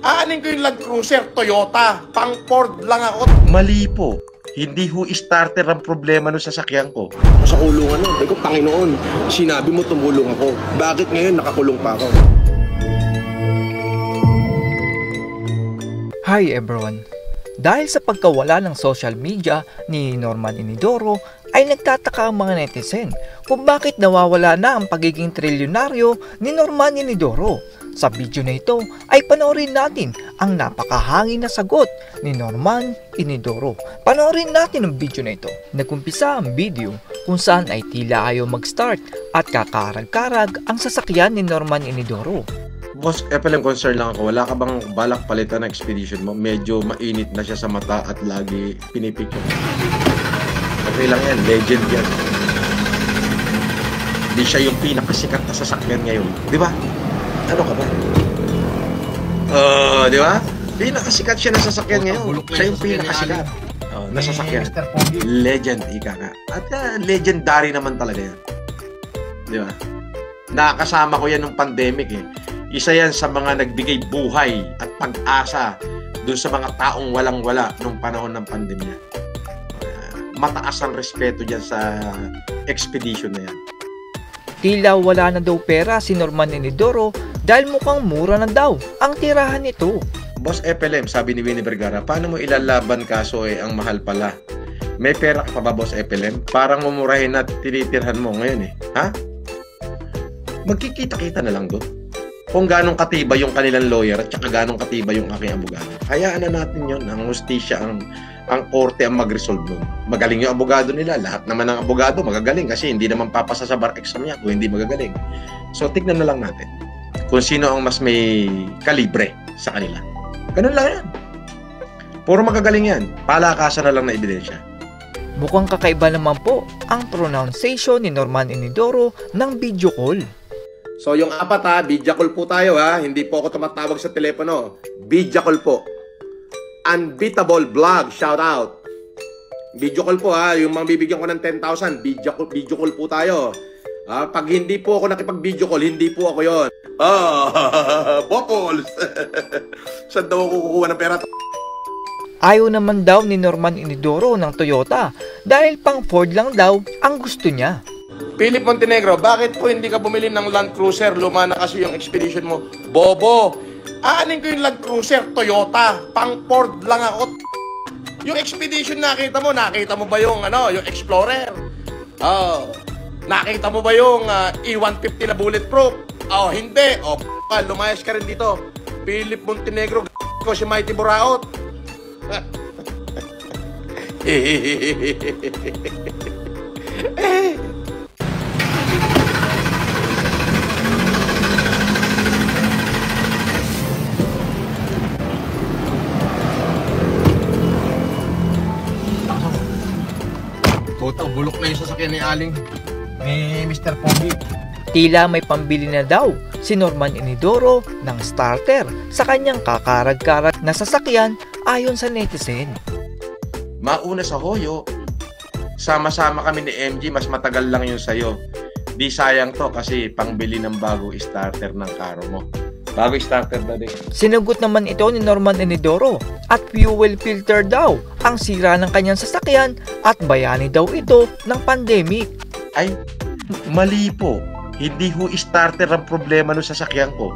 Aanin ko yung Land Cruiser, Toyota. Pang Ford lang ako. Mali po. Hindi ho starter ang problema ng sasakyan ko. Sa kulungan nun. Sabi ko, Panginoon, sinabi mo tumulong ako. Bakit ngayon nakakulong pa ako? Hi everyone! Dahil sa pagkawala ng social media ni Norman Inidoro ay nagtataka ang mga netizen kung bakit nawawala na ang pagiging trilyonaryo ni Norman Inidoro. Sa video na ito ay panoorin natin ang napakahangin na sagot ni Norman Inidoro. Panoorin natin ang video na ito. Nagkumpisa ang video kung saan ay tila ayaw mag-start at kakarag-karag ang sasakyan ni Norman Inidoro. Boss, FLM concern lang ako. Wala ka bang balak palitan na expedition mo? Medyo mainit na siya sa mata at lagi pinipicture. Okay lang yan, legend yan. Hindi siya yung pinakasikat na sasakyan ngayon. Di ba? Ano ka ba? Di ba? Pinakasikat siya na sasakyan ngayon. Siya yung pinakasikat na sasakyan. Legend, ika nga. At legendary naman talaga yan. Di ba? Nakakasama ko yan nung pandemic eh. Isa yan sa mga nagbigay buhay at pag-asa dun sa mga taong walang-wala nung panahon ng pandemya. Mataas ang respeto dyan sa expedition na yan. Tila wala na daw pera si Norman Inidoro dahil mukhang mura na daw ang tirahan nito. Boss FLM, sabi ni Winnie Vergara, paano mo ilalaban kaso ang mahal pala? May pera ka pa ba, Boss FLM? Parang mumurahin at tinitirhan mo ngayon eh. Ha? Magkikita-kita na lang doon. Kung ganong katiba yung kanilang lawyer at saka ganong katiba yung aking abogado. Hayaan na natin yun. Ang hustisya, ang korte ang mag-resolve nun. Magaling yung abogado nila. Lahat naman ng abogado magagaling kasi hindi naman papasa sa bar exam niya kung hindi magagaling. So, tignan na lang natin kung sino ang mas may kalibre sa kanila. Ganun lang yan. Puro magagaling yan. Palakasan na lang na ebidensya. Mukhang kakaiba naman po ang pronunciation ni Norman Inidoro ng video call. So yung apat ha, video call po tayo ha. Hindi po ako tumatawag sa telepono. Video call po. Unbeatable Vlog, shout out. Video call po ha. Yung mga bibigyan ko ng 10,000, video call po tayo. Pag hindi po ako nakipag-video call, hindi po ako yon. Bopols. Saan daw ako kukuha ng pera? Ayaw naman daw ni Norman Inidoro ng Toyota dahil pang Ford lang daw ang gusto niya. Philip Montenegro, bakit po hindi ka bumili ng Land Cruiser? Luma na kasi yung expedition mo. Bobo! Aanin ko yung Land Cruiser, Toyota. Pang Ford lang ako. Yung expedition nakita mo ba yung, yung Explorer? Nakita mo ba yung E150 na bulletproof? Hindi. Lumayas ka rin dito. Philip Montenegro, ko si Mighty Buraot. Putang bulok na yung sasakyan ni Aling ni Mr. Pogi. Tila may pambili na daw si Norman Inidoro ng starter sa kanyang kakarag-karag na sasakyan ayon sa netizen. Mauna sa Hoyo, sama-sama kami ni MG, mas matagal lang yung sayo. Di sayang to kasi pangbili ng bago starter ng karo mo. Bago starter na din. Sinagot naman ito ni Norman Inidoro at fuel filter daw ang sira ng kanyang sasakyan at bayani daw ito ng pandemic. Ay, mali po. Hindi ho starter ang problema ng sasakyan ko.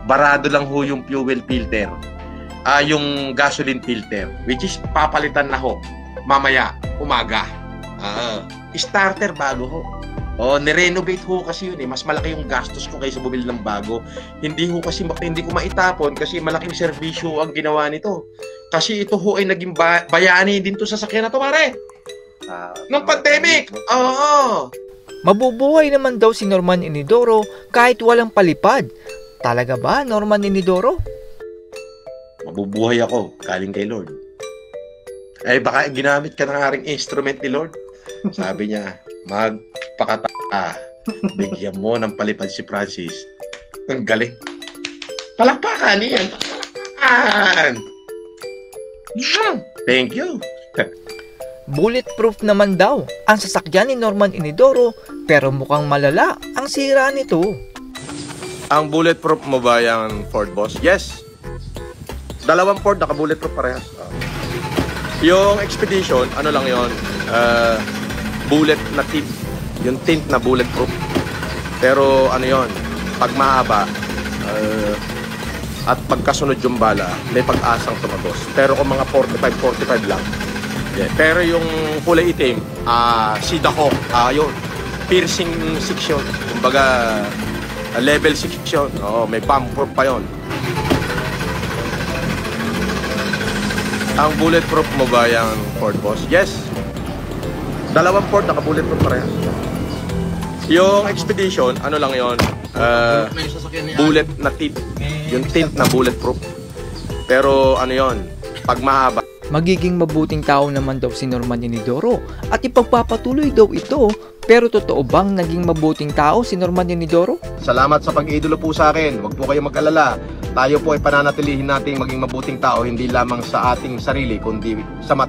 Barado lang ho yung fuel filter. Yung gasoline filter, which is papalitan na ho mamaya, umaga. Starter bago ho. Nirenovate ho kasi yun eh. Mas malaki yung gastos ko kaysa bumili ng bago. Hindi ko maitapon kasi malaking serbisyo ang ginawa nito. Kasi ito ho ay naging bayani din to sa sasakyan na to, pare. Ng pandemic. Mabubuhay naman daw si Norman Inidoro kahit walang palipad. Talaga ba, Norman Inidoro? Mabubuhay ako, galing kay Lord. Ay baka ginamit ka ng aring instrument ni Lord. Sabi niya, bigyan mo ng palipad si Francis. Ang galing. Palakpakan yan. Thank you. Bulletproof naman daw ang sasakyan ni Norman Inidoro pero mukhang malala ang sira nito. Ang bulletproof mo ba yung Ford, boss? Yes. Dalawang Ford, naka-bulletproof parehas. Yung Expedition, ano lang yon, bullet na tint. Yung tint na bulletproof. Pero ano yon, pag mahaba, at pagkasunod yung bala, may pag-asang tumagos. Pero kung mga 45 lang. Yeah. Pero yung kulay itim, Sida Hawk, yun, piercing 6 yun. Kumbaga, level 6 yun. May bumper pa yun. Ang bulletproof mo ba yung Ford, boss? Yes. Dalawang Ford, naka-bulletproof parehas. Yung Expedition, ano lang yon, bullet na tint. Yung tint na bulletproof. Pero ano yon, pag mahaba. Magiging mabuting tao naman daw si Norman Inidoro at ipagpapatuloy daw ito. Pero totoo bang naging mabuting tao si Norman Inidoro? Salamat sa pag-idolo po sa akin. Huwag po kayong mag-alala. Tayo po ay pananatilihin nating maging mabuting tao, hindi lamang sa ating sarili, kundi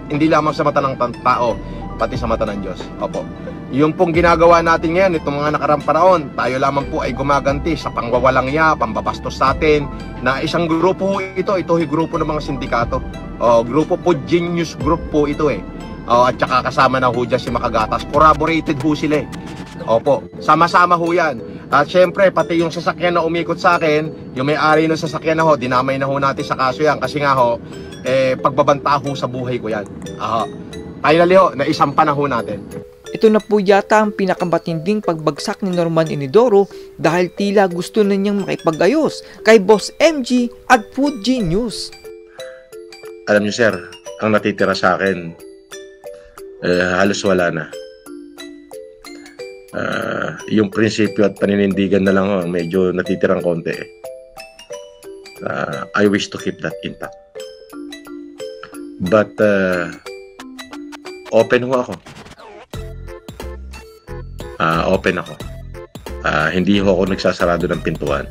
hindi lamang sa mata ng tao, pati sa mata ng Diyos. Opo. Yung pong ginagawa natin ngayon, itong mga nakaraang panahon, tayo lamang po ay gumaganti sa pangwawalang ya, pambabastos sa atin, na isang grupo ito ay grupo ng mga sindikato. Grupo po, Genius Group po ito eh. At saka kasama na ho dyan si Makagatas. Corroborated ho sila eh. Opo, sama-sama ho yan. At syempre, pati yung sasakyan na umikot sa akin, yung may-ari ng sasakyan na ho, dinamay na ho natin sa kaso yan. Kasi nga ho, pagbabanta ho sa buhay ko yan. Finally ho, naisampa na ho natin. Ito na po yata ang pinakamatinding pagbagsak ni Norman Inidoro dahil tila gusto na niyang makipag-ayos kay Boss MG at Food Genius. Alam niyo sir, ang natitira sa akin, halos wala na. Yung prinsipyo at paninindigan na lang medyo natitirang konti. I wish to keep that intact. But open ho ako. Open ako. Hindi ho ako nagsasarado ng pintuan.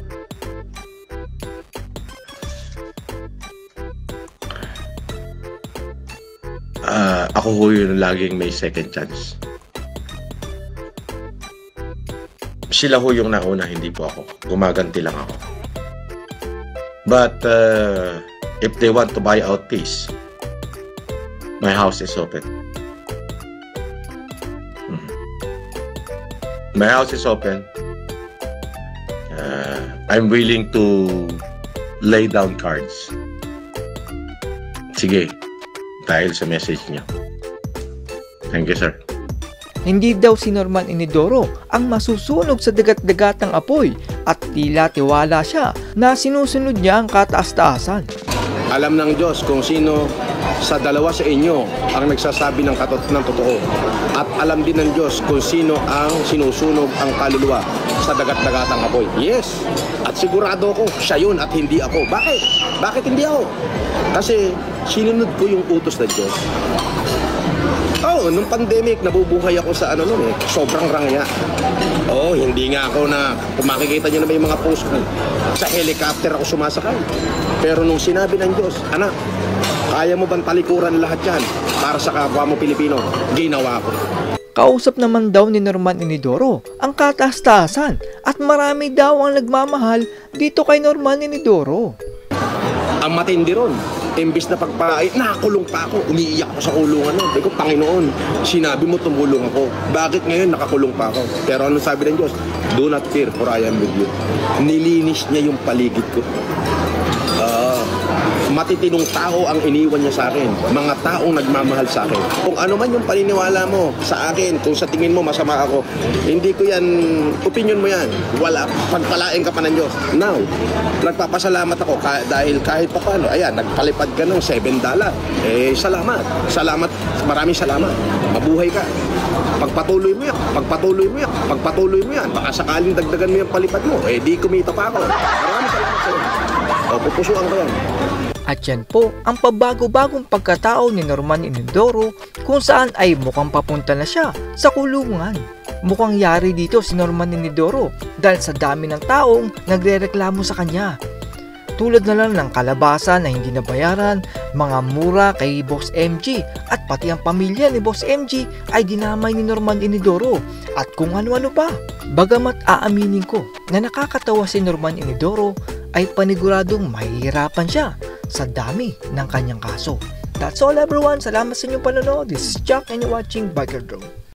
Ako ho yun laging may second chance. Sila ho yung nauna, hindi po ako. Gumaganti lang ako. But if they want to buy out peace, my house is open. My house is open. I'm willing to lay down cards. Sige, dahil sa message niyo. Thank you, sir. Hindi daw si Norman Inidoro ang masusunog sa dagat-dagatang apoy at tila tiwala siya na sinusunod niya ang kataas-taasan. Alam ng Diyos kung sino sa dalawa sa inyo ang nagsasabi ng totoo. At alam din ng Diyos kung sino ang sinusunog ang kaluluwa sa dagat-dagatang apoy. Yes! At sigurado ko, siya yun at hindi ako. Bakit? Bakit hindi ako? Kasi sinunod ko yung utos ng Diyos. Nung pandemic, nabubuhay ako sa sobrang rangya. Hindi nga ako kung makikita nyo na may mga post ko, sa helicopter ako sumasakay. Pero nung sinabi ng Diyos, anak, kaya mo bang talikuran lahat yan para sa kapwa mo Pilipino? Ginawa ko. Kausap naman daw ni Norman Inidoro ang kataas-taasan at marami daw ang nagmamahal dito kay Norman Inidoro. Ang matindi ron, imbis na nakakulong pa ako, umiiyak ako sa kulungan nun. Sabi ko, Panginoon, sinabi mo tumulong ako. Bakit ngayon nakakulong pa ako? Pero ano sabi ng Diyos? Do not fear, for I am with you. Nilinis niya yung paligid ko. Matitinong tao ang iniwan niya sa akin. Mga taong nagmamahal sa akin. Kung ano man yung paniniwala mo sa akin, kung sa tingin mo masama ako, hindi ko yan, opinion mo yan. Wala, pagpalain ka pa ng Diyos. Now, nagpapasalamat ako dahil kahit pa paano, ayan, nagpalipad ka ng $7. Salamat. Salamat, maraming salamat. Mabuhay ka. Pagpatuloy mo yan, pagpatuloy mo yan, pagpatuloy mo yan. Baka sakaling dagdagan mo yung palipad mo, di kumita pa ako. Maraming salamat sa'yo. Pupusuan ko yan. At yan po ang pabago-bagong pagkatao ni Norman Inidoro kung saan ay mukhang papunta na siya sa kulungan. Mukhang yari dito si Norman Inidoro dahil sa dami ng taong nagrereklamo sa kanya. Tulad na lang ng kalabasa na hindi nabayaran, mga mura kay Boss MG at pati ang pamilya ni Boss MG ay dinamay ni Norman Inidoro at kung ano-ano pa. Bagamat aaminin ko na nakakatawa si Norman Inidoro ay paniguradong mahihirapan siya sa dami ng kanyang kaso. That's all everyone. Salamat sa inyong panonood. This is Jack and you're watching Biker Drone.